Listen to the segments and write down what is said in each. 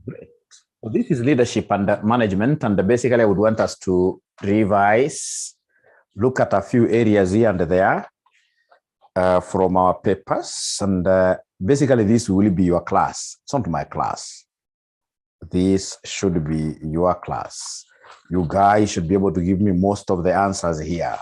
Great. So this is leadership and management, and basically I would want us to revise, look at a few areas here and there from our papers, and basically this will be your class. It's not my class. This should be your class. You guys should be able to give me most of the answers here.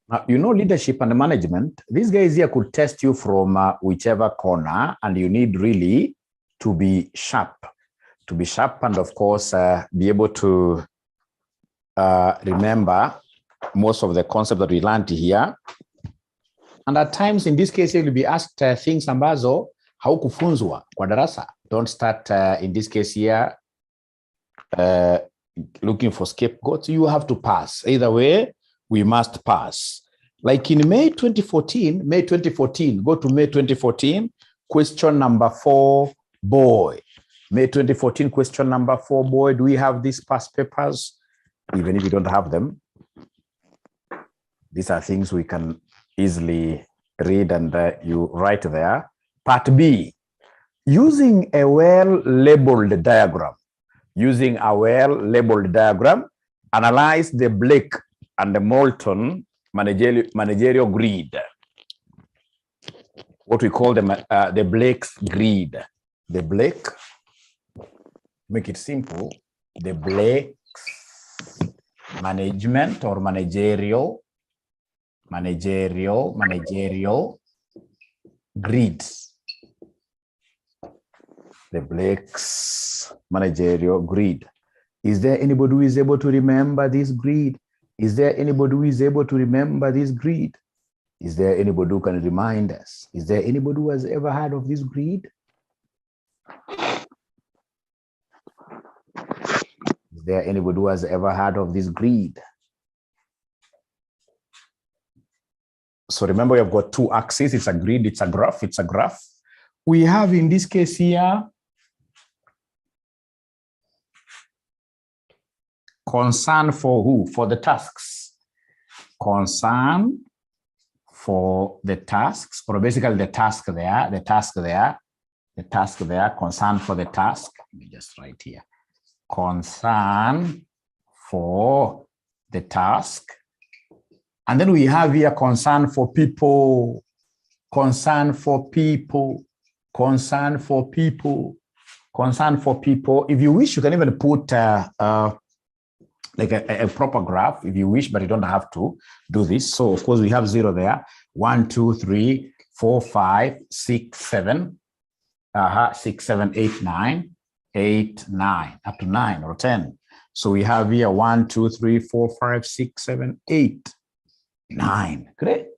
Now, you know, leadership and management, these guys here could test you from whichever corner, and you need really to be sharp. To be sharp and, of course, be able to remember most of the concepts that we learned here. And at times, in this case, you'll be asked things ambazo haukufunzwa kwa darasa. Don't start, in this case here, looking for scapegoats. You have to pass. Either way, we must pass. Like in May 2014, go to May 2014, question number 4, boy. May 2014, question number 4, boy. Do we have these past papers? Even if you don't have them, these are things we can easily read, and you write there. Part B, using a well-labeled diagram. Using a well-labeled diagram, analyze the Blake and the Moulton managerial grid. What we call the Blake's grid. The Blake, make it simple, the Blake's management or managerial grids. The Blake's managerial grid. Is there anybody who is able to remember this grid? Is there anybody who is able to remember this grid? Is there anybody who can remind us? Is there anybody who has ever heard of this grid? Is there anybody who has ever heard of this grid? So remember, we have got two axes. It's a grid, it's a graph, it's a graph. We have in this case here, concern for who? For the tasks. Concern for the tasks, or basically the task there, concern for the task. Let me just write here. Concern for the task. And then we have here concern for people, concern for people, concern for people, concern for people. If you wish, you can even put like a proper graph if you wish, but you don't have to do this. So of course we have 0 there. 1, 2, 3, 4, 5, 6, 7, 6, 7, 8, 9, 8, 9, up to 9 or 10. So we have here 1, 2, 3, 4, 5, 6, 7, 8, 9. Great.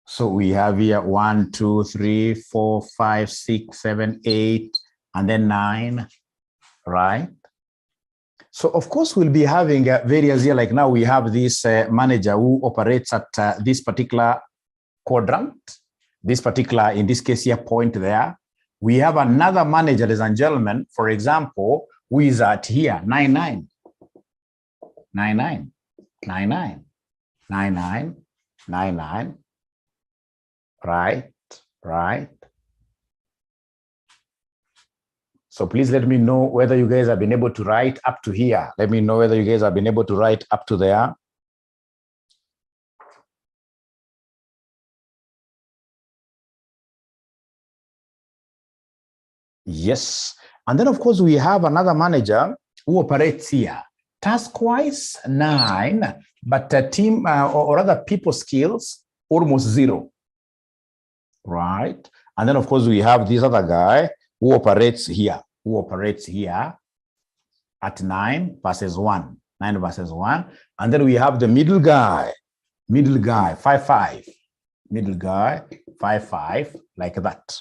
So we have here 1, 2, 3, 4, 5, 6, 7, 8, and then 9, right? So of course we'll be having various here, like now we have this manager who operates at this particular quadrant, this particular, in this case here, point there. We have another manager, ladies and gentlemen, for example, who is at here, 9, 9, 9, 9, 9, 9, 9, 9, 9, 9, right, right. So please let me know whether you guys have been able to write up to here. Let me know whether you guys have been able to write up to there. Yes. And then, of course, we have another manager who operates here. Task-wise, 9, but team or other people skills, almost 0. Right. And then, of course, we have this other guy who operates here, at 9 versus 1, 9 versus 1. And then we have the middle guy, 5, 5, middle guy, 5, 5, like that.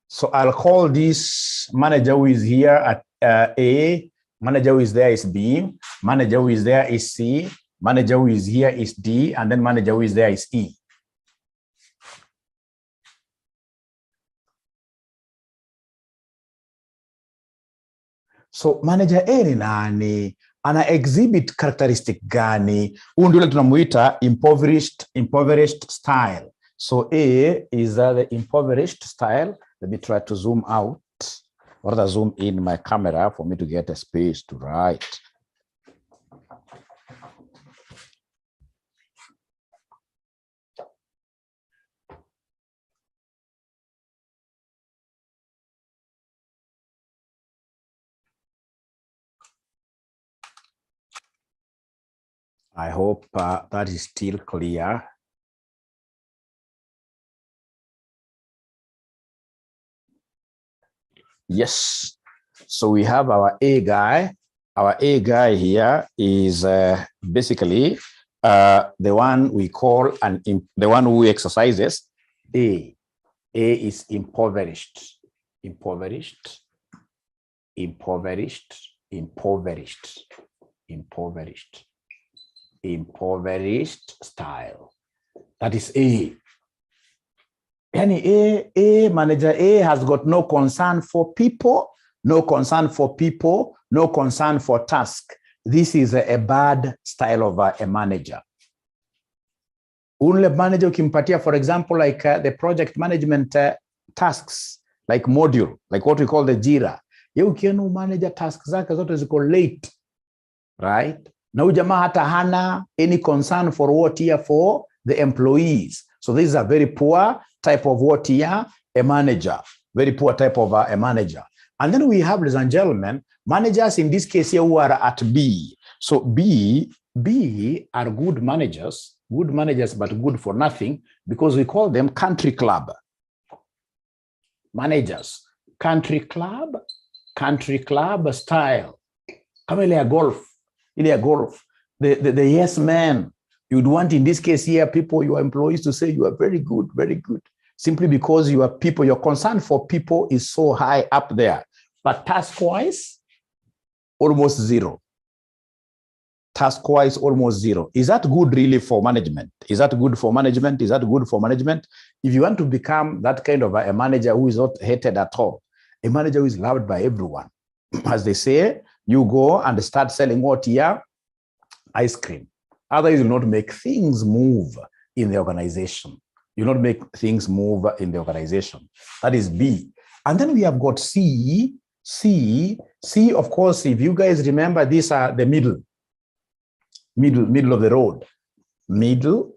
So I'll call this manager who is here at A, manager who is there is B, manager who is there is C, manager who is here is D, and then manager who is there is E. So manager A ni nani? ana exhibit characteristic gani? Huyu ndio tunamuita impoverished style. So A is the impoverished style. Let me try to zoom out or rather zoom in my camera for me to get a space to write. I hope that is still clear. Yes. So we have our A guy. Our A guy here is basically the one we call the one who exercises A. A is impoverished, impoverished, impoverished, impoverished, impoverished, impoverished style. That is A. Any A manager A has got no concern for people, no concern for people, no concern for task. This is a bad style of a manager. Only manager ukimpatia, for example, like the project management tasks, like module, like what we call the JIRA. Ye ukiona manager tasks zake zote ziko late, right? Na huyu jamaa hata hana any concern for what here for the employees. So this is a very poor type of what here, a manager, very poor type of a manager. And then we have, ladies and gentlemen, managers in this case here who are at B. So B are good managers, but good for nothing, because we call them country club managers. Country club style. Kama ile ya golf, the yes man. You'd want in this case here, people, your employees to say you are very good, simply because you are people, your concern for people is so high up there. But task-wise, almost zero. Task-wise, almost zero. Is that good really for management? Is that good for management? Is that good for management? If you want to become that kind of a manager who is not hated at all, a manager who is loved by everyone, as they say, you go and start selling what here? Ice cream. Otherwise, you will not make things move in the organization. You will not make things move in the organization. That is B. And then we have got C. C, of course, if you guys remember, these are the middle of the road. Middle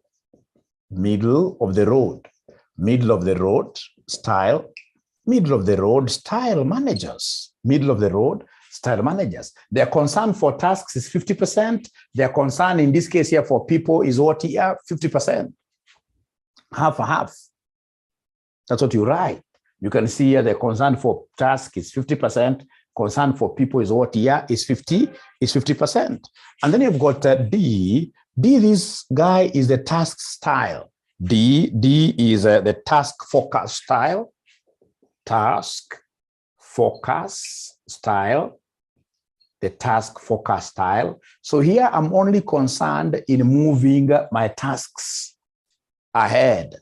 of the road. Middle of the road style. Middle of the road style managers. Middle of the road style managers. Their concern for tasks is 50%. Their concern in this case here for people is what here? 50%. Half. That's what you write. You can see here the concern for task is 50%. Concern for people is what here is 50%. And then you've got D. D, this guy is the task style. D is the task focus style. Task focus style. The task focus style. So here I'm only concerned in moving my tasks ahead.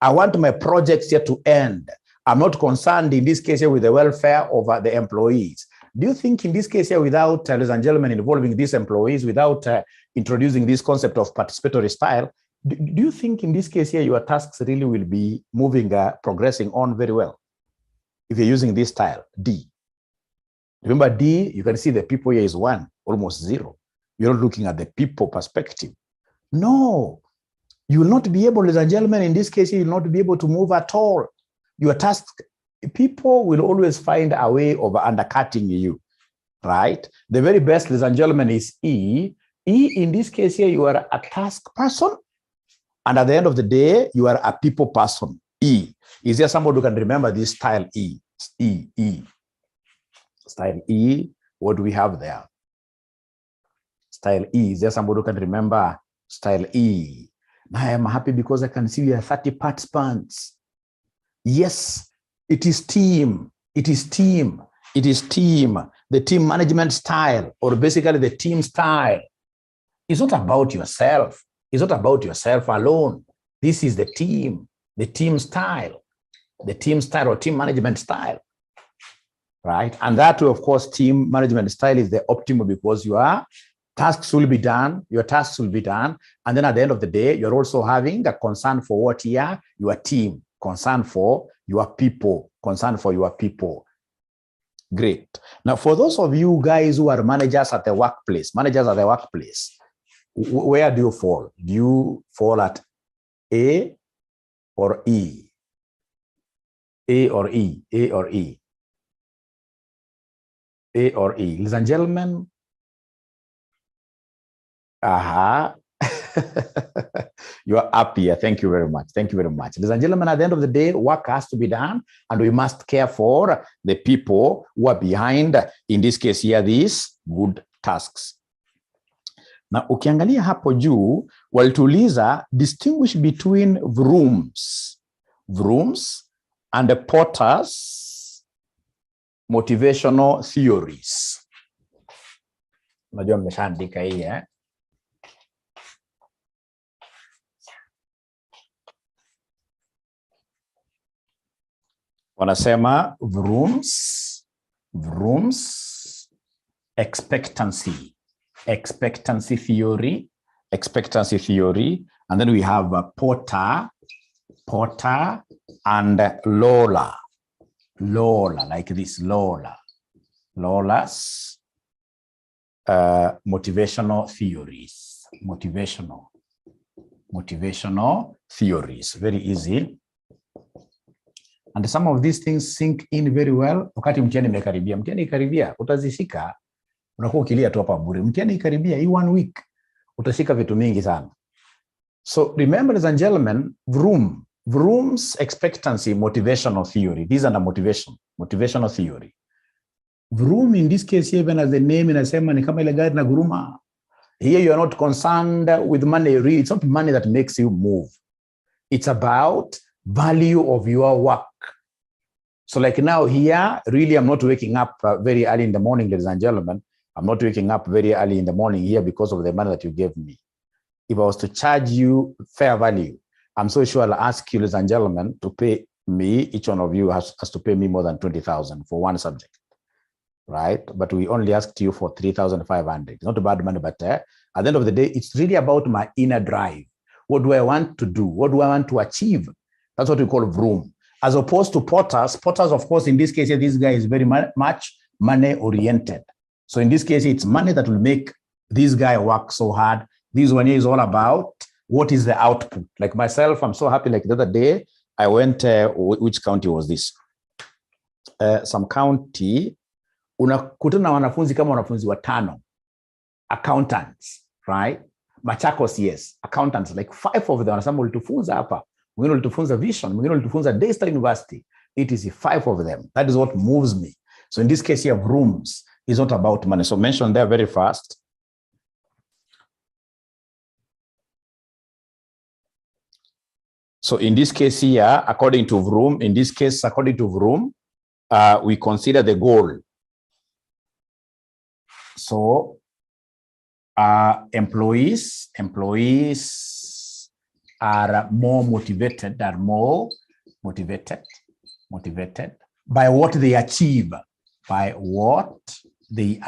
I want my projects here to end. I'm not concerned in this case here with the welfare of the employees. Do you think in this case here, without, ladies and gentlemen, involving these employees, without introducing this concept of participatory style, do you think in this case here, your tasks really will be moving, progressing on very well? If you're using this style, D. Remember D, you can see the people here is 1, almost 0. You're not looking at the people perspective. No, you will not be able, ladies and gentlemen, in this case, you will not be able to move at all. Your task, people will always find a way of undercutting you, right? The very best, ladies and gentlemen, is E. E, in this case here, you are a task person. And at the end of the day, you are a people person. E. Is there somebody who can remember this style E? E. Style E, what do we have there? Style E, is there somebody who can remember style E? Now I am happy because I can see you are 30 participants. Yes, it is team. It is team. It is team. The team management style, or basically the team style. It's not about yourself. It's not about yourself alone. This is the team style. The team style or team management style. right? And that way, of course, team management style is the optimal because your tasks will be done, your tasks will be done. And then at the end of the day, you're also having a concern for what here? Your team, concern for your people, concern for your people. Great. Now, for those of you guys who are managers at the workplace, where do you fall? Do you fall at A or E? A or E? A or E? A or E? Ladies and gentlemen, you are up here. Thank you very much. Thank you very much. Ladies and gentlemen, at the end of the day, work has to be done, and we must care for the people who are behind, in this case here, these good tasks. Na ukiangalia hapo juu, walituuliza distinguish between vrooms and the Porter's motivational theories. Unajua mmeshaandika hii eh? Wanasema vrooms, expectancy theory, and then we have Porter and Lola, like this, Lola's motivational theories, very easy. And some of these things sink in very well. Wakati mtihani imekaribia, mtihani ikaribia, utazishika, unakuwa ukilia tu hapa bure. Mtihani ikaribia, hii 1 week, utashika vitu mingi sana. So remember, ladies and gentlemen, Vroom's expectancy motivational theory. These are the motivational theory. Vroom, in this case, even as the name inasema ni kama ile gari na guruma. Here you are not concerned with money. Really, it's not money that makes you move. It's about value of your work. So like now here, really, I'm not waking up very early in the morning, ladies and gentlemen. I'm not waking up very early in the morning here because of the money that you gave me. If I was to charge you fair value, I'm so sure I'll ask you, ladies and gentlemen, to pay me, each one of you has to pay me more than 20,000 for one subject, right? But we only asked you for 3,500. It's not a bad money, but at the end of the day, it's really about my inner drive. What do I want to do? What do I want to achieve? That's what we call vroom. As opposed to Porter's, of course, in this case, this guy is very much money-oriented. So in this case, it's money that will make this guy work so hard. This one is all about what is the output. Like myself, I'm so happy. Like the other day, I went, which county was this? Some county, unakutana na wanafunzi kama wanafunzi watano, accountants, right? Machakos, yes, accountants, like 5 of them. Wanasema ulitufunza hapa. Mwingine ulitufunza Vision, mwingine ulitufunza Daystar University. It is 5 of them. That is what moves me. So in this case here, rooms is not about money. So mention there very fast. So in this case here, according to Vroom, we consider the goal. So employees are more motivated, by what they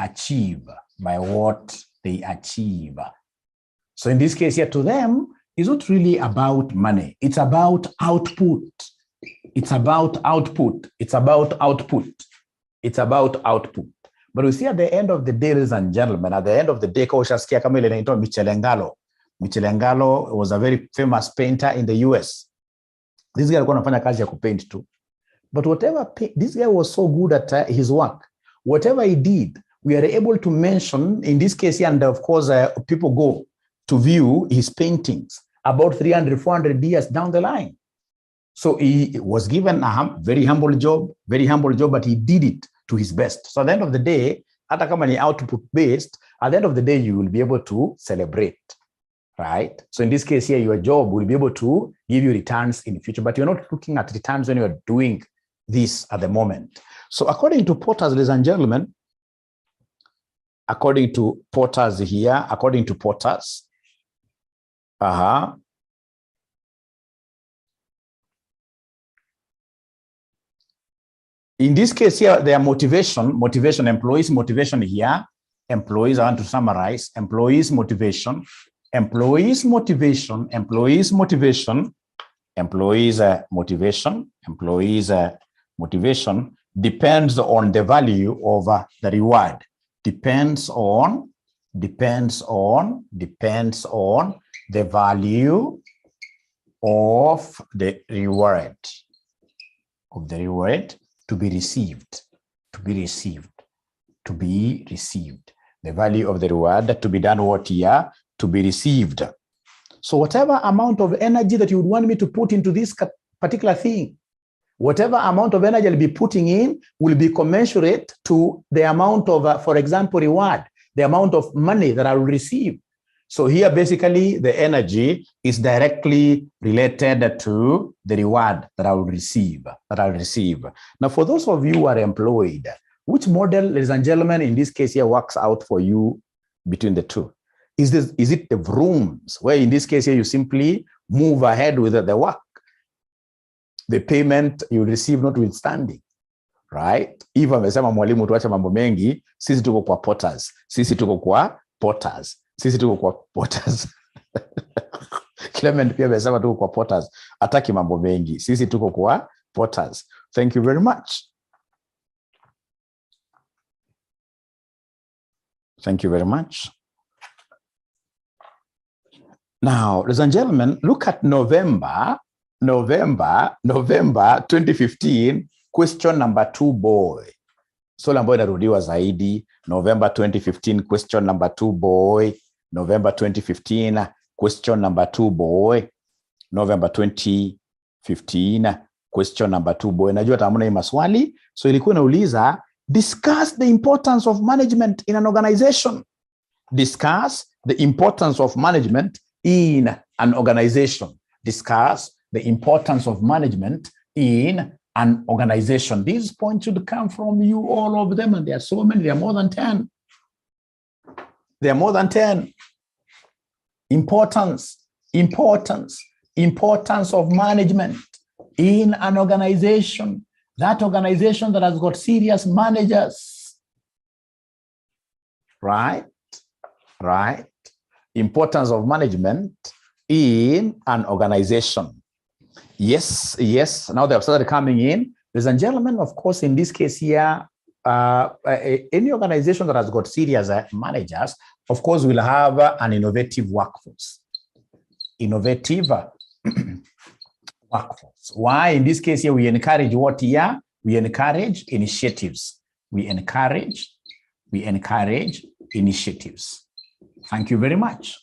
achieve, So in this case here, to them, it's not really about money. It's about output. But we see at the end of the day, ladies and gentlemen, at the end of the day, Michelangelo was a very famous painter in the US. This guy alikuwa anafanya kazi ya kupaint too. But whatever, this guy was so good at his work. Whatever he did, we are able to mention, in this case, and of course, people go to view his paintings about 300, 400 years down the line. So he was given a very humble job, but he did it to his best. So at the end of the day, hata kama ni output based, at the end of the day, you will be able to celebrate, right? So in this case here, your job will be able to give you returns in the future, but you're not looking at returns when you're doing this at the moment. So according to Porter's, ladies and gentlemen, according to Porter's, In this case here, their motivation, employees motivation here, employees, I want to summarize, employees motivation depends on the value of the reward. Depends on the value of the reward to be received. The value of the reward to be done what here? To be received. So whatever amount of energy that you would want me to put into this particular thing, whatever amount of energy I'll be putting in will be commensurate to the amount of, for example, reward, the amount of money that I will receive. So here, basically, the energy is directly related to the reward that I will receive. Now, for those of you who are employed, which model, ladies and gentlemen, in this case here works out for you between the two? Is it the rooms, where in this case here you simply move ahead with the work? The payment you receive notwithstanding, right? If amesema mwalimu tuache mambo mengi, sisi tuko kwa potters. Clement pia amesema tuko kwa potters. Ataki mambo mengi, sisi tuko kwa potters. Thank you very much. Now, ladies and gentlemen, look at November 2015, question number 2, boy. Swali ambayo inarudiwa zaidi, November 2015, question number 2, boy. November 2015, question number 2, boy. November 2015, question number 2, boy. Najua tamuna hii maswali. So ilikuwa inauliza, discuss the importance of management in an organization. Discuss the importance of management in an organization. Discuss the importance of management in an organization. These points should come from you, all of them, and there are so many. There are more than 10. Importance of management in an organization. That organization that has got serious managers. Right. Importance of management in an organization. Yes. Now they have started coming in. Ladies and gentlemen, of course, in this case here, any organization that has got serious managers, of course, will have an innovative workforce. Why? In this case here, we encourage what here? We encourage initiatives. We encourage initiatives. Thank you very much.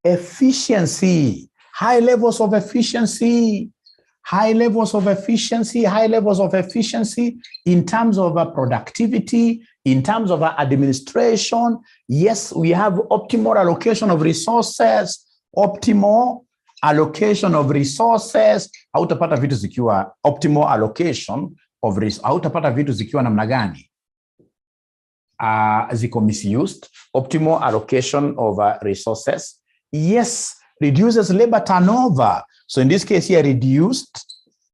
Efficiency. High levels of efficiency in terms of productivity, in terms of administration. Yes, we have optimal allocation of resources. Hautapata vitu zikiwa optimal allocation of resources. Hautapata vitu zikiwa namna gani? Ziko misused. Optimal allocation of resources. Yes, reduces labor turnover. So in this case here, reduced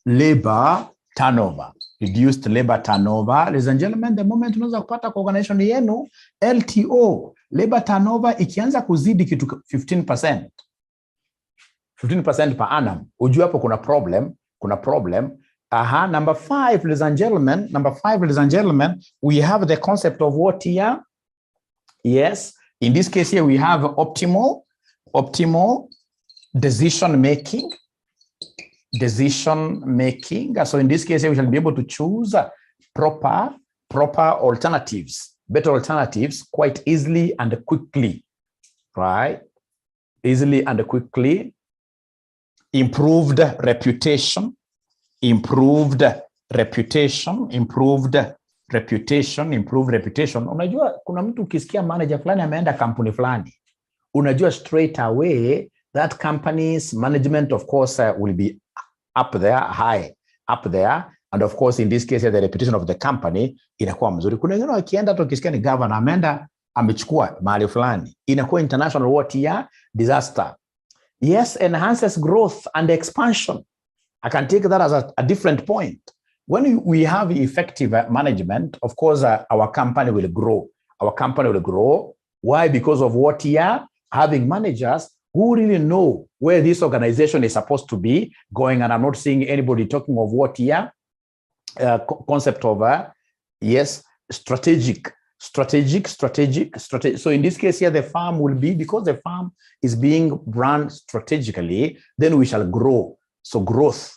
labor turnover. Ladies and gentlemen, the moment unaweza kupata kwa organization yenu, LTO, labor turnover, ikianza kuzidi kitu 15% per annum, ujue hapo kuna problem. Number 5, ladies and gentlemen, we have the concept of what here? Yes, in this case here, we have optimal decision making. So in this case here, we shall be able to choose proper alternatives, better alternatives quite easily and quickly, right? Improved reputation. Unajua kuna mtu ukisikia manager fulani ameenda kampuni fulani, unajua straight away that company's management, of course, will be up there, and of course in this case the reputation of the company inakuwa mzuri. Kuna wengine wakienda tu ukisikia ni governor ameenda amechukua mahali fulani, inakuwa international what here? Disaster. Yes, enhances growth and expansion. I can take that as a different point. When we have effective management, of course, our company will grow. Our company will grow. Why? Because of what here? Having managers who really know where this organization is supposed to be going. And I'm not seeing anybody talking of what here? Concept of, yes, strategic. So in this case here, the farm will be, because the farm is being run strategically, then we shall grow. So growth.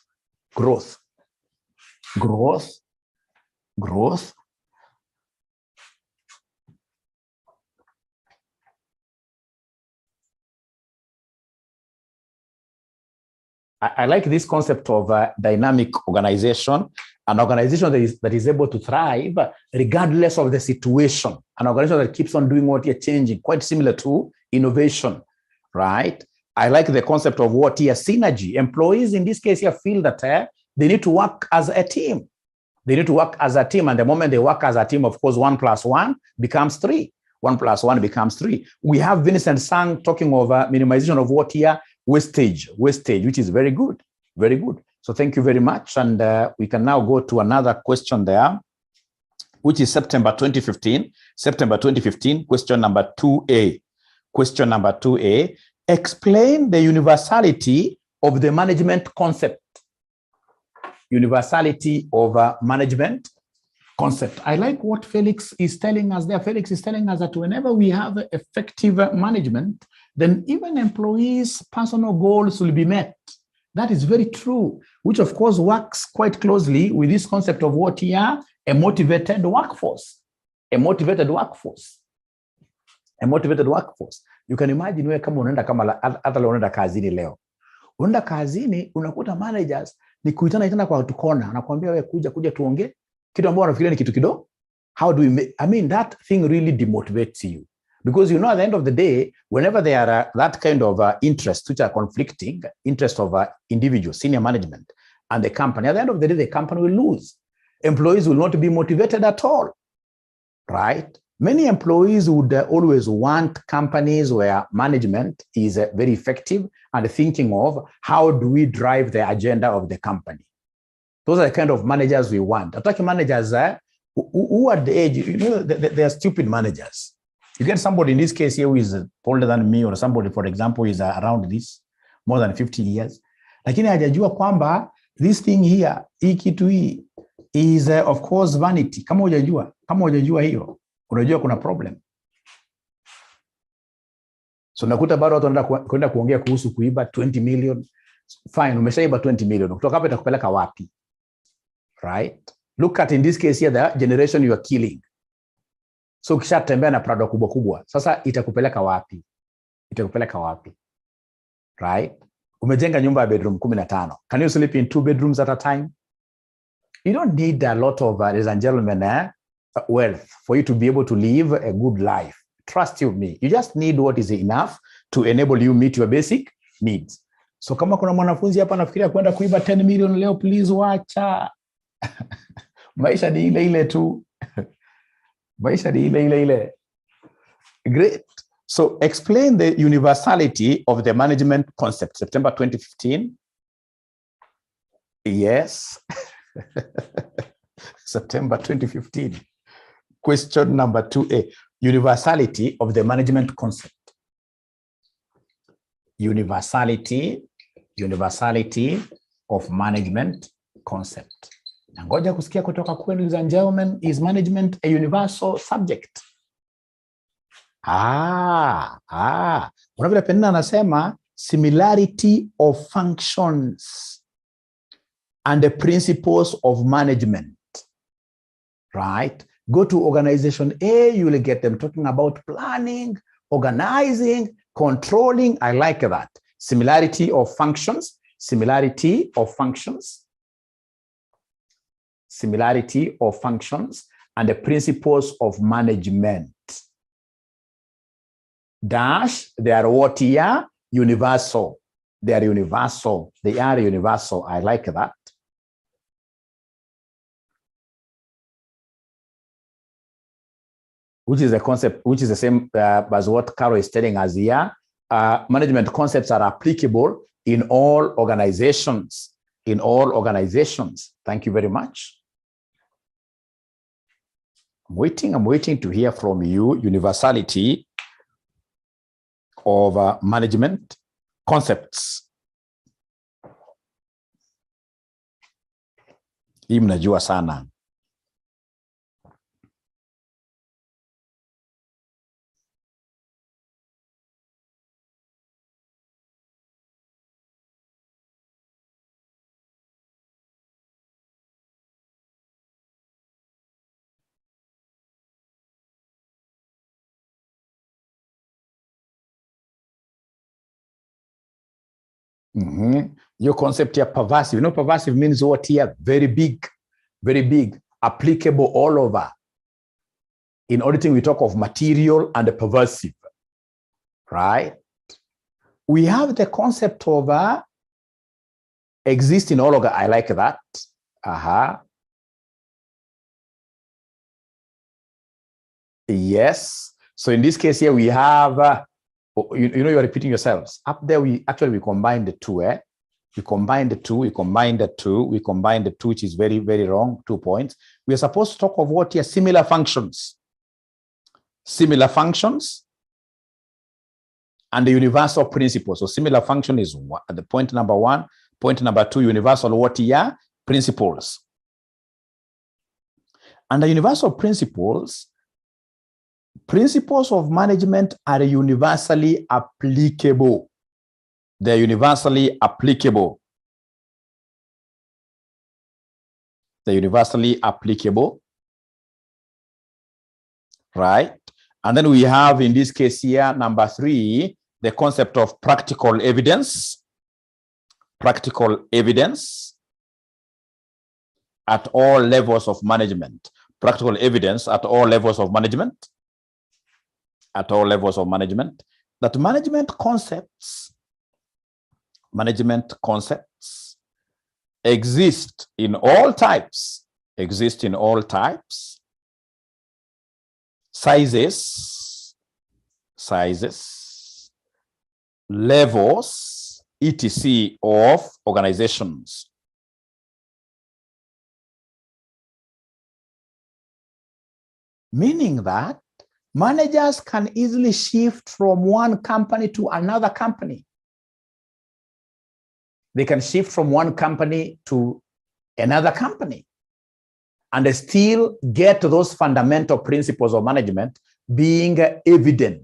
I like this concept of dynamic organization, an organization that is able to thrive regardless of the situation, an organization that keeps on doing what you're changing, quite similar to innovation, right? I like the concept of what here, synergy. Employees in this case here feel that they need to work as a team. They need to work as a team, and the moment they work as a team, of course, 1 + 1 becomes 3. 1 + 1 becomes 3. We have Vincent Sang talking of minimization of what here? Wastage, which is very good, very good. So thank you very much. And we can now go to another question there, which is September 2015, question number 2A. Question number 2A, explain the universality of the management concept. Universality of management concept. I like what Felix is telling us there. Felix is telling us that whenever we have effective management, then even employees' personal goals will be met. That is very true, which of course works quite closely with this concept of what here? A motivated workforce. A motivated workforce. A motivated workforce. You can imagine wewe kama unaenda kama hata leo unaenda kazini leo. Unaenda kazini unakuta managers ni kuitana tena kwa tukona, anakuambia wewe kuja tuongee. Kitu ambacho unafikiria ni kitu kidogo. How do we make, I mean, that thing really demotivates you. Because you know, at the end of the day, whenever there are that kind of interests which are conflicting, interest of individual, senior management, and the company, at the end of the day, the company will lose. Employees will not be motivated at all, right? Many employees would always want companies where management is very effective and thinking of how do we drive the agenda of the company. Those are the kind of managers we want. Attacking managers who at the age, you know, they are stupid managers. You get somebody in this case here who is older than me, or somebody, for example, is around this, more than 50 years. Lakini hajajua kwamba this thing here, hii kitu hii, is of course vanity. Kama hujajua hiyo, unajua kuna problem. So nakuta bado watu wanaenda kwenda kuongea kuhusu kuiba 20 million. Fine, umeshaiba 20 million. Kutoka hapa itakupeleka wapi? Right? Look at in this case here, the generation you are killing. So ukishatembea na Prado kubwa, sasa itakupeleka wapi? Itakupeleka wapi? Right? Umejenga nyumba ya bedroom 15. Can you sleep in 2 bedrooms at a time? You don't need a lot of, ladies and gentlemen, wealth for you to be able to live a good life. Trust you me. You just need what is enough to enable you meet your basic needs. So kama kuna mwanafunzi hapa anafikiria kwenda kuiba 10 million leo, please wacha. Maisha ni ile tu. Maisha ni ile. Great. So explain the universality of the management concept. September 2015. Yes. September 2015. Question number 2A. Universality of the management concept. Universality of management concept. Ngoja kusikia kutoka kwenu, ladies and gentlemen, is management a universal subject? Unavile Penina anasema similarity of functions and the principles of management, right? Go to organization A, you will get them talking about planning, organizing, controlling. I like that. Similarity of functions, and the principles of management. Dash, they are what here? Universal. They are universal. I like that. Which is a concept, which is the same as what Carol is telling us here. Management concepts are applicable in all organizations. in all organizations. Thank you very much. I'm waiting to hear from you. Universality of management concepts. Hii mnajua sana. Your concept here, pervasive. You know, pervasive means what here? Very big, applicable all over. In auditing, we talk of material and pervasive, right? We have the concept of exist in all over. I like that. Yes. So in this case here, we have, you know, you're repeating yourselves. Up there, we combine the two, We combine the two, which is very, very wrong, 2 points. We are supposed to talk of what here? Similar functions. Similar functions and the universal principles. So similar function is the point number 1. Point number 2, universal what here? Principles. And the universal principles of management are universally applicable. They're universally applicable. They're universally applicable. Right? And then we have, in this case here, number 3, the concept of practical evidence. Practical evidence at all levels of management. Practical evidence at all levels of management. At all levels of management. That management concepts exist in all types, sizes, levels, etc. of organizations. Meaning that managers can easily shift from one company to another company. They can shift from one company to another company and they still get those fundamental principles of management being evident.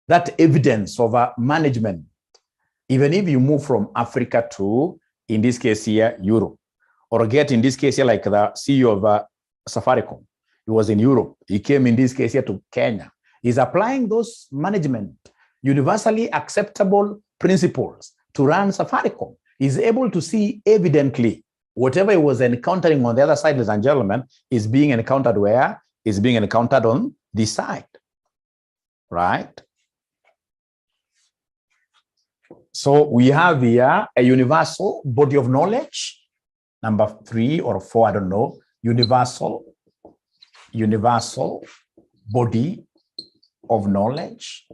That evidence of management, even if you move from Africa to, in this case here, Europe, or get in this case here like the CEO of Safaricom. He was in Europe. He came in this case here to Kenya. He's applying those management, universally acceptable principles to run Safaricom. He's able to see evidently whatever he was encountering on the other side, ladies and gentlemen, is being encountered where? Is being encountered on this side, right? So we have here a universal body of knowledge, number 3 or 4, I don't know, universal body of knowledge.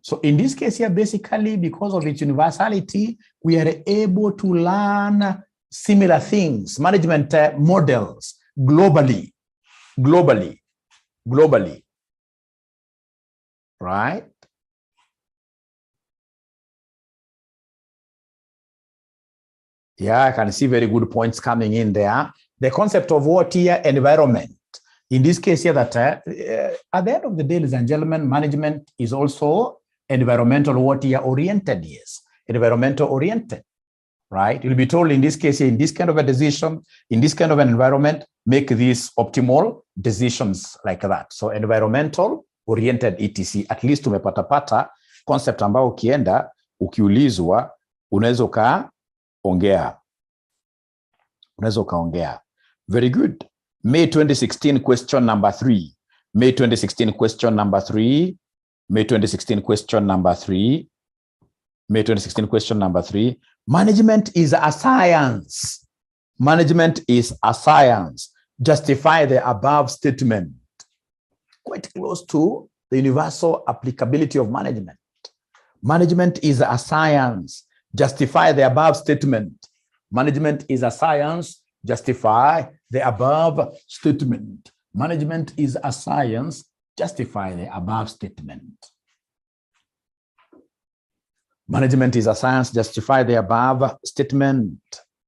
So in this case here, basically, because of its universality, we are able to learn similar things, management models globally, right? Yeah, I can see very good points coming in there. The concept of what here? Environment. In this case here, that at the end of the day, ladies and gentlemen, management is also environmental what here? Oriented, yes. Environmental oriented, right? You'll be told in this case here, in this kind of a decision, in this kind of an environment, make these optimal decisions like that. So environmental oriented etc. At least tumepata concept ambao ukienda, ukiulizwa, unaweza ukaongea. Very good. May 2016 question number 3. May 2016 question number 3. May 2016 question number 3. May 2016 question number 3. Management is a science. Management is a science. Justify the above statement. Quite close to the universal applicability of management. Management is a science. Justify the above statement. Management is a science. Justify the above statement. Management is a science. Justify the above statement. Management is a science. Justify the above statement.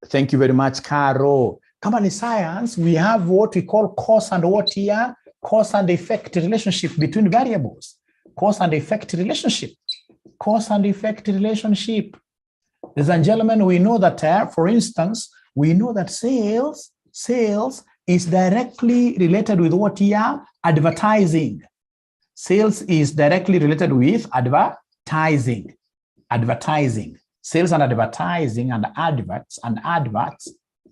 Thank you very much, Caro. Company science, we have what we call cause and what here? Cause and effect relationship between variables. Cause and effect relationship. Cause and effect relationship. Ladies and gentlemen, we know that, for instance, we know that sales is directly related with what here? Advertising. Sales is directly related with advertising. Advertising. Sales and advertising and adverts.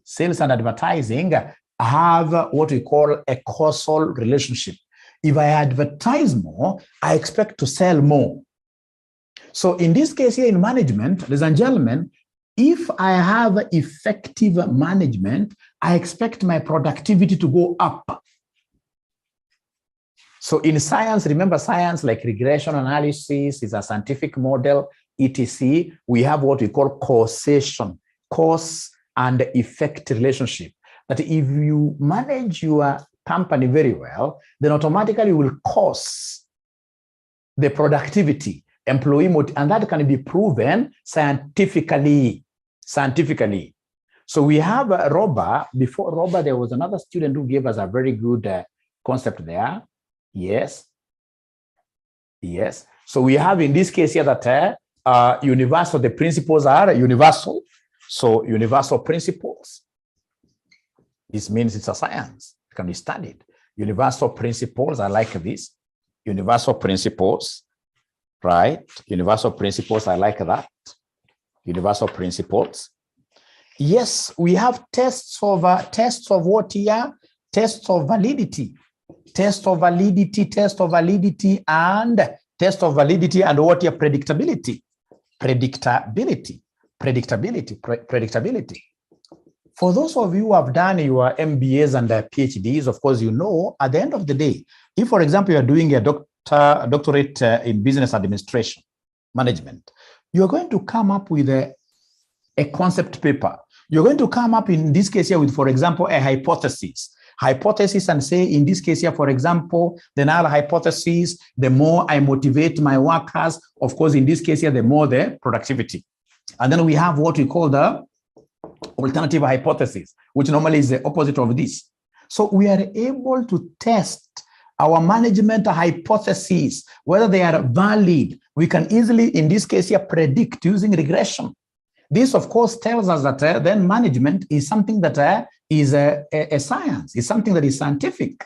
Sales and advertising have what we call a causal relationship. If I advertise more, I expect to sell more. So in this case here in management, ladies and gentlemen, if I have effective management, I expect my productivity to go up. So in science, remember science like regression analysis is a scientific model, etc. We have what we call causation, cause and effect relationship. That if you manage your company very well, then automatically you will cause the productivity, employee motive, and that can be proven scientifically. So we have Robert. Before Robert, there was another student who gave us a very good concept there. Yes. So we have in this case here that universal, the principles are universal. So universal principles, this means it's a science, it can be studied. Universal principles are like this. Universal principles, right? Universal principles are like that. Universal principles. Yes, we have tests of what here? Tests of validity. Test of validity and what here? Predictability. For those of you who have done your MBAs and PhDs, of course, you know, at the end of the day, if, for example, you are doing a doctorate in business administration, management, you're going to come up with a concept paper. You're going to come up in this case here with, for example, a hypothesis and say, in this case here, for example, the null hypothesis, the more I motivate my workers, of course, in this case here, the more the productivity. And then we have what we call the alternative hypothesis, which normally is the opposite of this. So we are able to test our management hypotheses, whether they are valid. We can easily, in this case here, predict using regression. This, of course, tells us that then management is something that is a science, is something that is scientific.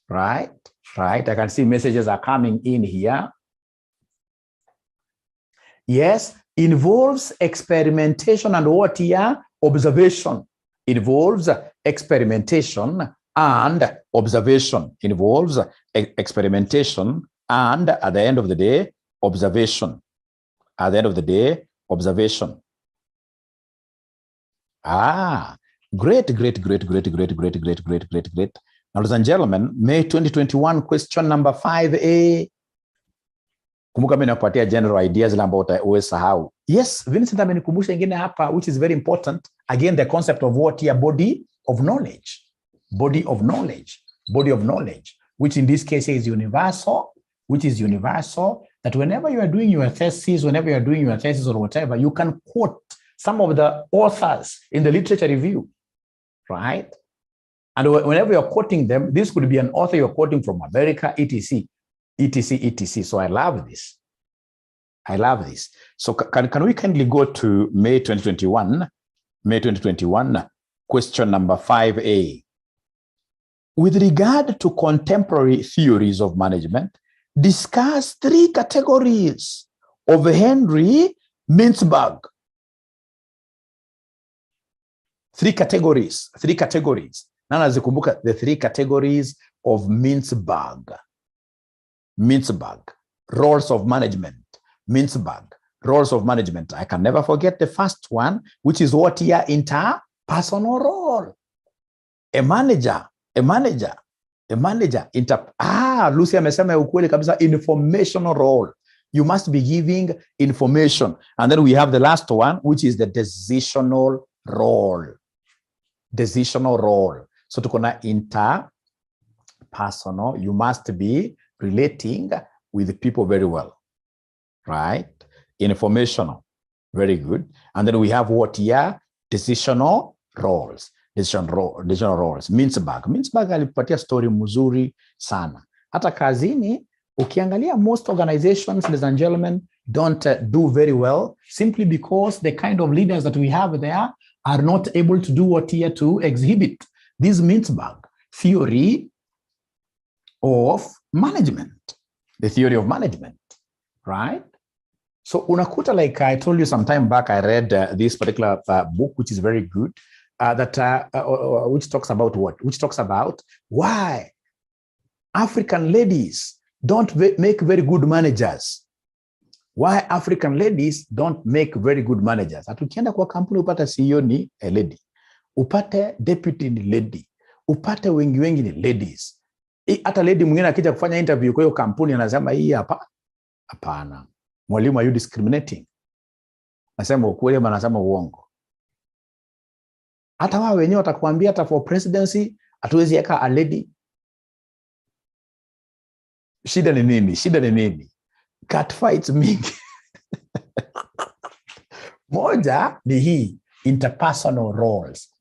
Right? I can see messages are coming in here. Yes, involves experimentation and what here? Observation. Involves experimentation and observation. Involves experimentation and, at the end of the day, observation. At the end of the day, observation. Great. Now, ladies and gentlemen, May 2021, question number 5A. Kumbuka mimi nakupatia general ideas ile ambayo uwesahau. Yes, Vincent amenikumbusha ingine hapa, which is very important. Again, the concept of what here? Body of knowledge. Body of knowledge, which in this case is universal, that whenever you are doing your thesis, or whatever, you can quote some of the authors in the literature review, right? And whenever you're quoting them, this could be an author you're quoting from America, etc. So I love this. So can we kindly go to May 2021, question number 5A. With regard to contemporary theories of management, discuss 3 categories of Henry Mintzberg. 3 categories. Nana zikumbuka the 3 categories of Mintzberg. Roles of management. Roles of management. I can never forget the first one, which is what here? Interpersonal role. A manager. Lucy amesema ukweli kabisa, informational role. You must be giving information. And then we have the last one, which is the decisional role. Decisional role. So to connect interpersonal, you must be relating with people very well, right? Informational, very good. And then we have what here? Decisional roles. Decisional roles. Mintzberg alipatia story mzuri sana. Hata kazini, ukiangalia most organizations, ladies and gentlemen, don't do very well simply because the kind of leaders that we have there are not able to do what here to exhibit this Mintzberg theory of management, the theory of management, right? So unakuta, like I told you some time back, I read this particular book, which is very good, which talks about what? Which talks about why African ladies don't make very good managers. Why African ladies don't make very good managers. Atukienda kwa kampuni upate CEO ni a lady, upate deputy ni lady, upate wengi ni ladies. Hata lady mwingine akija kufanya interview kwa hiyo kampuni anasema hii hapa hapana. Mwalimu, are you discriminating? Anasema ukweli ama anasema uongo? Hata wao wenyewe watakwambia hata for presidency hatuwezi weka a lady. Shida ni nini? Shida ni nini? Cat fights mingi. Moja ni hii interpersonal roles.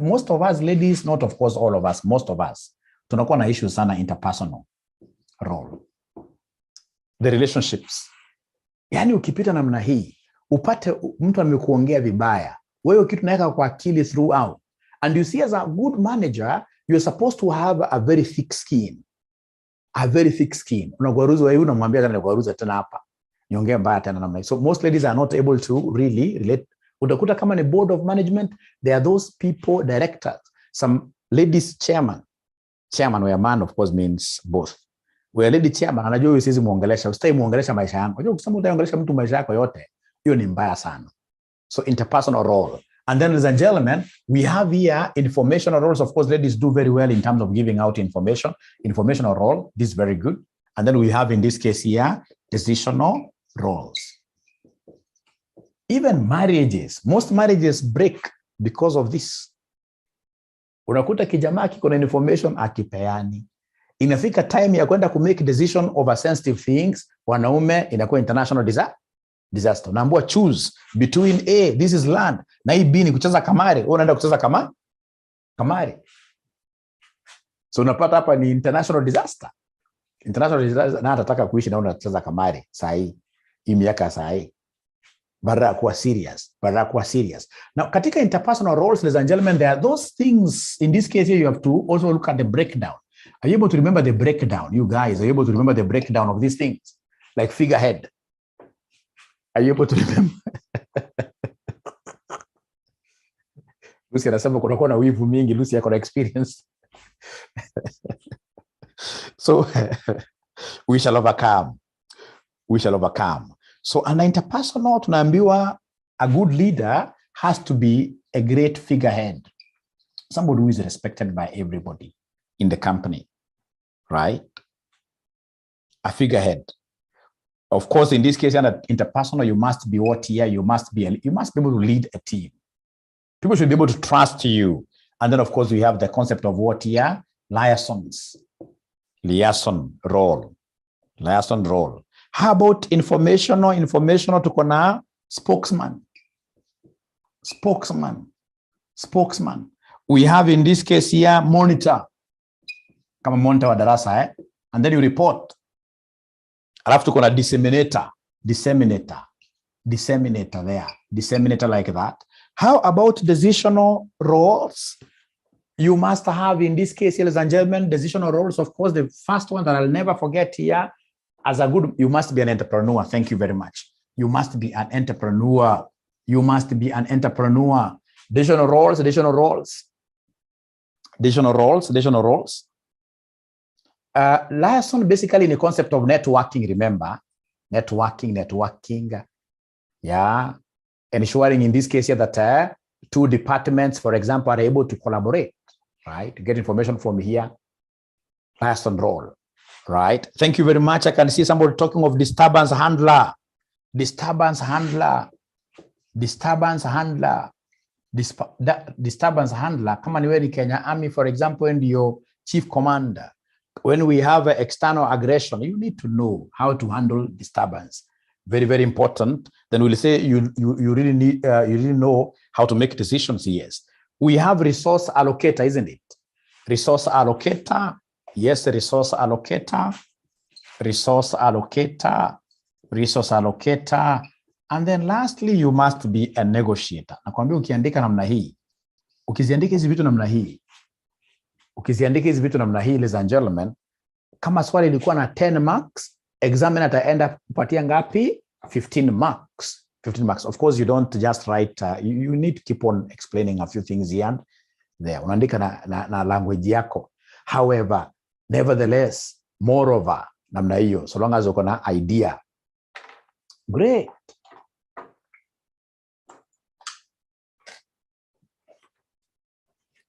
Most of us ladies, not of course all of us, most of us, tunakuwa na issues sana interpersonal role. The relationships. Yani ukipita namna hii, upate mtu amekuongea vibaya, wewe kitu naweka kwa akili throughout. And you see, as a good manager, you're supposed to have a very thick skin. A very thick skin. Unagwaruza wewe unamwambia tena gwaruza tena hapa. Niongee mbaya tena namna hii. So most ladies are not able to really relate. Utakuta kama ni board of management, there are those people, directors, some ladies chairman. Chairman where man of course means both. Where lady chairman anajua wewe siwezi muongelesha, usitaki muongelesha maisha yangu. Unajua kusema utaongelesha mtu maisha yako yote, hiyo ni mbaya sana. So interpersonal role. And then, ladies and gentlemen, we have here informational roles. Of course, ladies do very well in terms of giving out information. Informational role, this is very good. And then we have in this case here, decisional roles. Even marriages, most marriages break because of this. Unakuta kijamaa kiko na information akipeani. Inafika time ya kwenda ku make decision over sensitive things, wanaume inakuwa international disaster. Naambiwa choose between A, this is land, na hii B ni kucheza kamari. Wewe unaenda kucheza kamari. So unapata hapa ni international disaster. International disaster, na atataka kuishi na unacheza kamari saa hii miaka saa hii. Bara kuwa serious. Now katika interpersonal roles, ladies and gentlemen, there are those things. In this case here, you have to also look at the breakdown. Are you able to remember the breakdown? You guys, are you able to remember the breakdown of these things? Like figurehead. Are you able to remember? Lucy anasema kuna wivu mingi. Lucy yako na experience. So we shall overcome. So an interpersonal, tunaambiwa a good leader has to be a great figurehead. Somebody who is respected by everybody in the company, right? A figurehead. Of course, in this case, interpersonal, you must be what here? You must be able to lead a team. People should be able to trust you. And then, of course, we have the concept of what here? Liaison role. How about informational? Informational to kona spokesman. We have in this case here monitor. Kama monitor wa darasa, and then you report. Alafu tuko na disseminator there. Disseminator like that. How about decisional roles? You must have in this case, ladies and gentlemen, decisional roles. Of course, the first one that I'll never forget here, you must be an entrepreneur. Thank you very much. You must be an entrepreneur. Decisional roles. Liaison basically in the concept of networking, remember? Networking. Yeah. Ensuring in this case here that two departments, for example, are able to collaborate, right? To get information from here. Liaison role. right? Thank you very much. I can see somebody talking of disturbance handler. Disturbance handler. Disturbance handler. Disturbance handler. Kama ni wewe ni Kenya Army, for example, and your chief commander. When we have external aggression, you need to know how to handle disturbance. Very, very important. Then we'll say you really need you really know how to make decisions. Yes, we have resource allocator, isn't it? Resource allocator. Yes, resource allocator. Resource allocator. Resource allocator. And then lastly, you must be a negotiator. Nakwambia ukiandika namna hii, ukiziandika hizi vitu namna hii, ladies and gentlemen, kama swali ilikuwa na 10 marks, examiner ataenda kupatia ngapi? 15 marks. 15 marks. Of course, you don't just write, you need to keep on explaining a few things here and there. Unaandika na language yako. However, nevertheless, moreover, namna hiyo, so long as uko na idea. Great.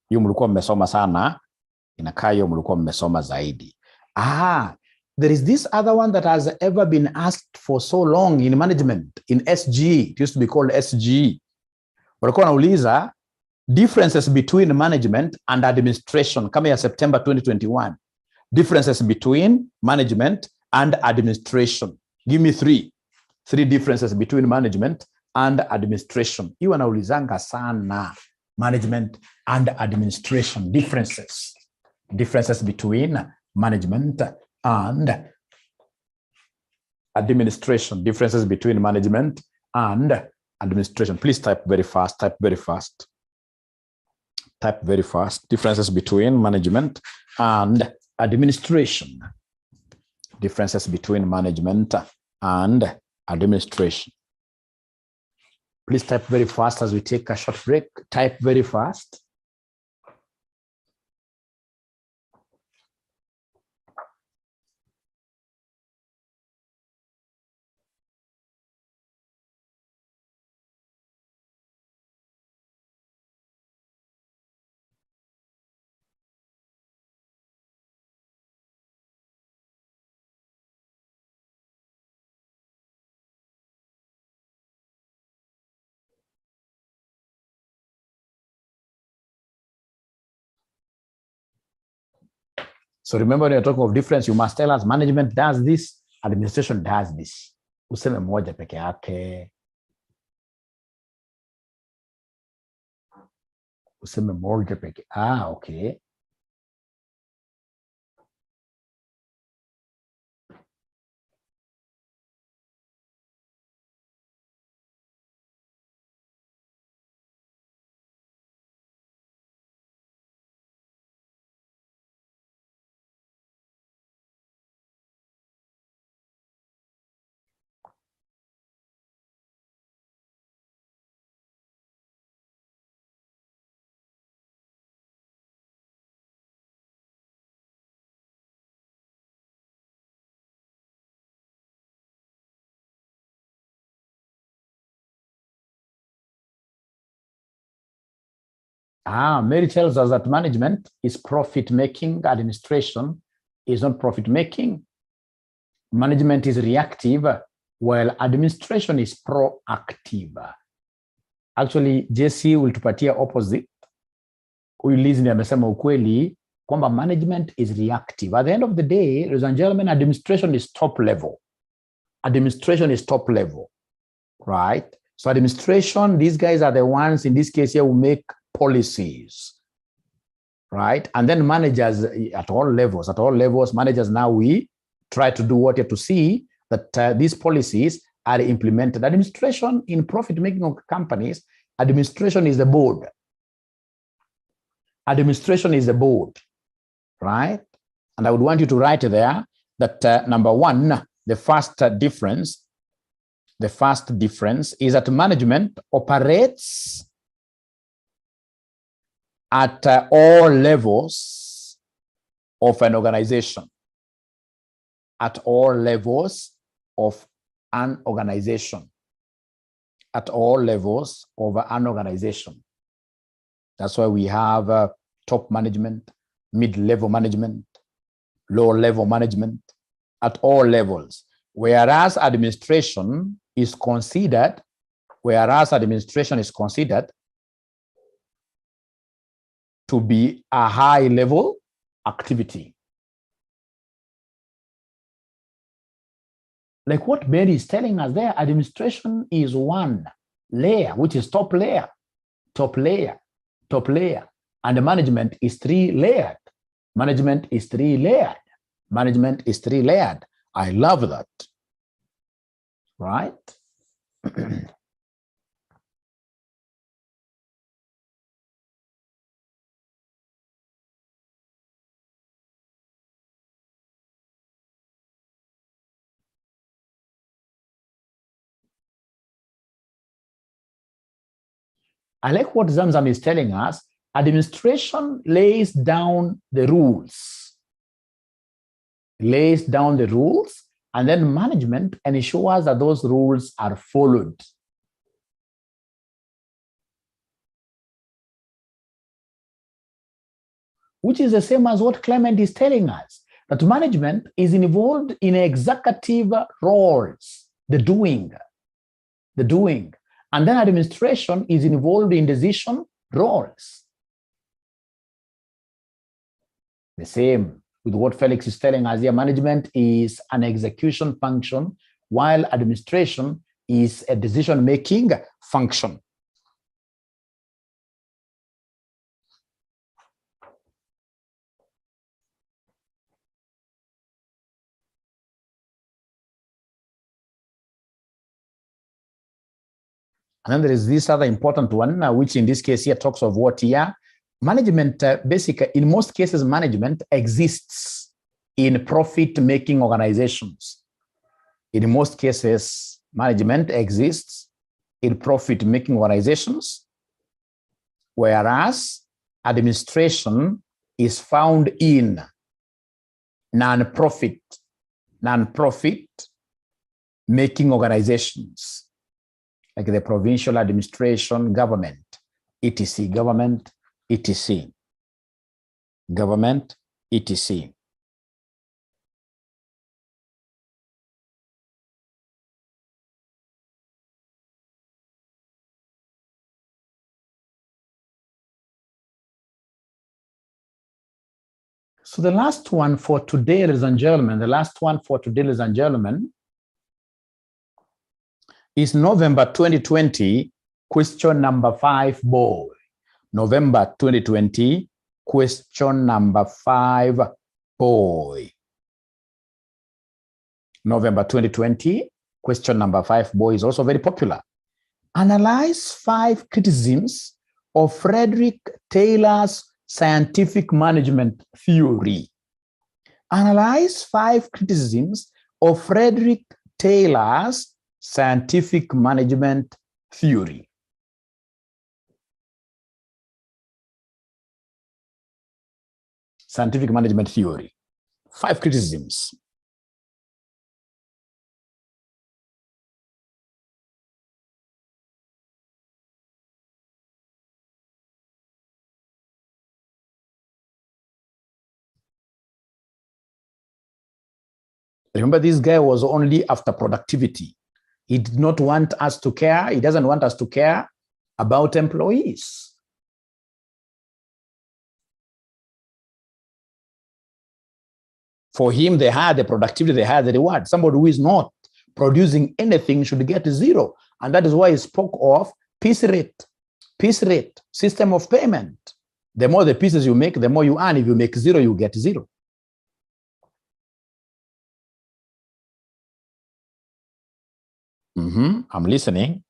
Hiyo mlikuwa mmesoma sana. Inakaa hiyo mlikuwa mmesoma zaidi. There is this other one that has ever been asked for so long in management, in SG. It used to be called SG. Walikuwa wanauliza differences between management and administration. Kama ya September 2021. Differences between management and administration. Give me three differences between management and administration. Hiyo wanaulizanga sana. Management and administration. Differences between management and administration. Differences between management and administration. Please type very fast. Type very fast. Type very fast. Differences between management and administration. Differences between management and administration. Please type very fast as we take a short break. Type very fast. So remember, when you're talking of difference, you must tell us management does this, administration does this. Useme moja peke yake. Useme moja peke. Okay. Mary tells us that management is profit-making, administration is not profit-making. Management is reactive, while administration is proactive. Actually, JC will tupatia opposite. Huyu Liz ndiye amesema ukweli kwamba management is reactive. At the end of the day, ladies and gentlemen, administration is top level. Administration is top level, right? So administration, these guys are the ones in this case here who make policies, right? And then managers at all levels, managers now we try to do what you have to see that these policies are implemented. Administration in profit-making companies, administration is the board. Administration is the board, right? And I would want you to write there that number one, the first difference is that management operates at all levels of an organization. At all levels of an organization. At all levels of an organization. That's why we have top management, mid-level management, low-level management at all levels, whereas administration is considered to be a high-level activity. Like what Mary is telling us there, administration is one layer, which is top layer, and management is three-layered. Management is three-layered. I love that, right? I like what Zamzam is telling us. Administration lays down the rules, and then management ensures that those rules are followed. Which is the same as what Clement is telling us, that management is involved in executive roles, the doing. And then administration is involved in decision roles. The same with what Felix is telling us here. Management is an execution function, while administration is a decision-making function. And then there is this other important one, which in this case here talks of what here? Management, basically, in most cases, management exists in profit-making organizations. In most cases, management exists in profit-making organizations, whereas administration is found in non-profit making organizations, like the provincial administration, government, etc., government, etc. So the last one for today, ladies and gentlemen, is November 2020, question number 5, boy. November 2020, question number 5, boy. November 2020, question number 5, boy, is also very popular. Analyze 5 criticisms of Frederick Taylor's scientific management theory. Analyze 5 criticisms of Frederick Taylor's scientific management theory. Scientific management theory. 5 criticisms. Remember, this guy was only after productivity. He did not want us to care. He doesn't want us to care about employees. For him, they had the productivity, they had the reward. Somebody who is not producing anything should get 0. And that is why he spoke of piece rate, system of payment. The more the pieces you make, the more you earn. If you make 0, you get 0. I'm listening.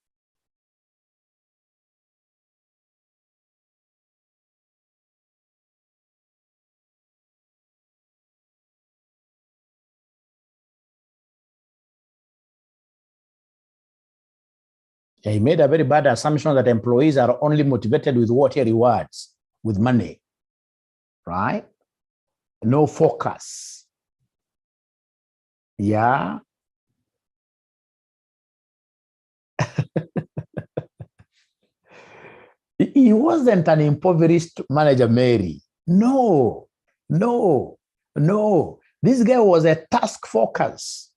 He made a very bad assumption that employees are only motivated with what he rewards, with money, right? No focus. Yeah. He wasn't an impoverished manager, Mary. No. This guy was a task focus.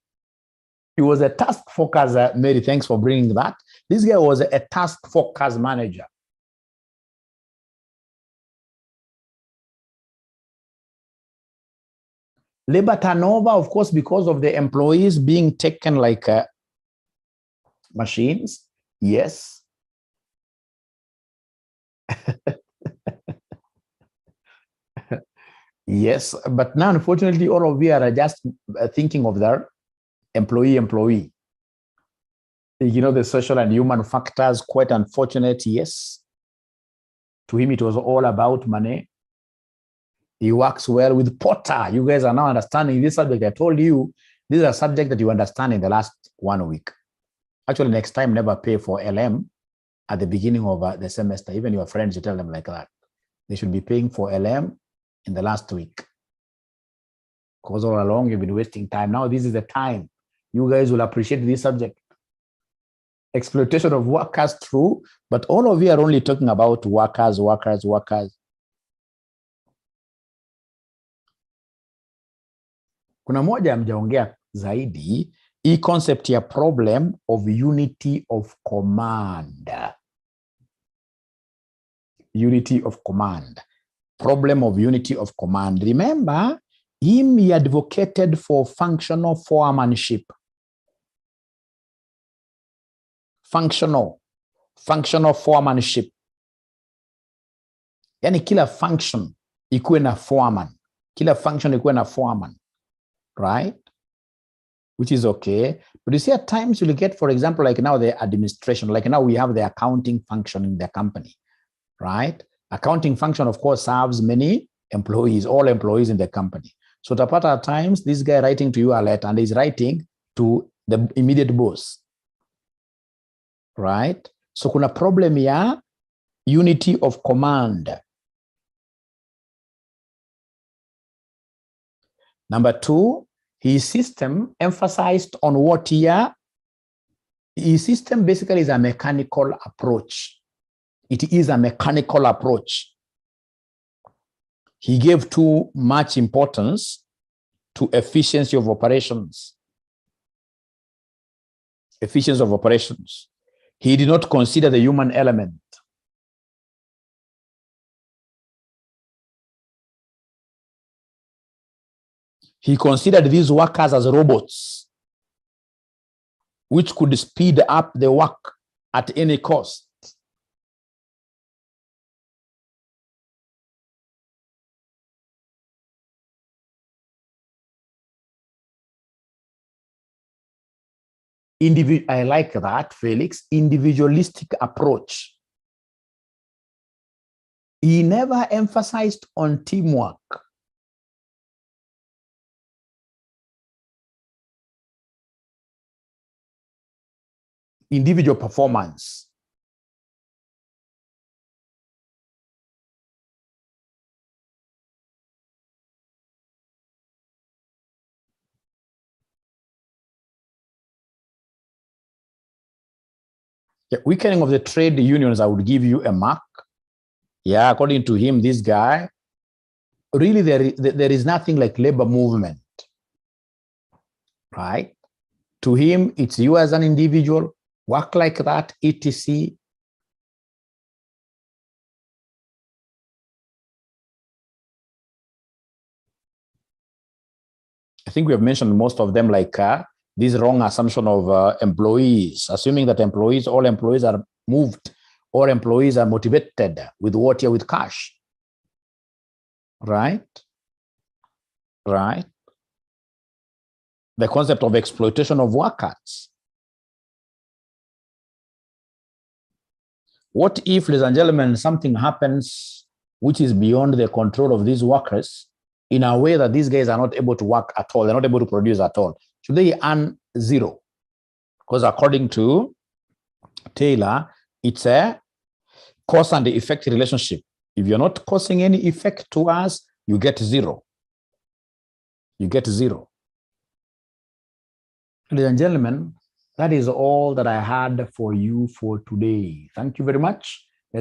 He was a task focus. Mary, thanks for bringing that. This guy was a task focus manager. Labor turnover, of course, because of the employees being taken like machines. Yes. Yes, but now, unfortunately, all of you are just thinking of their employee. You know, the social and human factors, quite unfortunate, yes. To him, it was all about money. He works well with Potter. You guys are now understanding this subject. I told you, this is a subject that you understand in the last 1 week. Actually, next time, never pay for LM at the beginning of the semester. Even your friends, you tell them like that. They should be paying for LM in the last week. Because all along, you've been wasting time. Now, this is the time. You guys will appreciate this subject. Exploitation of workers, true, but all of you are only talking about workers. Kuna moja mjaongea zaidi, hii concept ya problem of unity of command. Unity of command. Problem of unity of command. Remember, he advocated for functional foremanship. Functional foremanship. Yani kila function ikuwe na foreman. Kila function ikuwe na foreman. Right? Which is okay. But you see, at times you'll get, for example, like now the administration, like now we have the accounting function in the company, right? Accounting function, of course, serves many employees, all employees in the company. So tapata at times, this guy writing to you a letter and he's writing to the immediate boss, right? So kuna problem ya unity of command. Number two, his system emphasized on what here? His system basically is a mechanical approach. It is a mechanical approach. He gave too much importance to efficiency of operations. Efficiency of operations. He did not consider the human element. He considered these workers as robots, which could speed up the work at any cost. I like that, Felix, individualistic approach. He never emphasized on teamwork. Individual performance. Yeah, weakening of the trade unions, I would give you a mark. Yeah, according to him, this guy, really there is nothing like labor movement, right? To him, it's you as an individual, work like that, etc. I think we have mentioned most of them, like this wrong assumption of employees, assuming that all employees are moved, or employees are motivated with what here, with cash. Right? Right? The concept of exploitation of workers. What if, ladies and gentlemen, something happens which is beyond the control of these workers in a way that these guys are not able to work at all, they're not able to produce at all? Should they earn zero? Because according to Taylor, it's a cause and effect relationship. If you're not causing any effect to us, you get zero. You get zero. Ladies and gentlemen, that is all that I had for you for today. Thank you very much.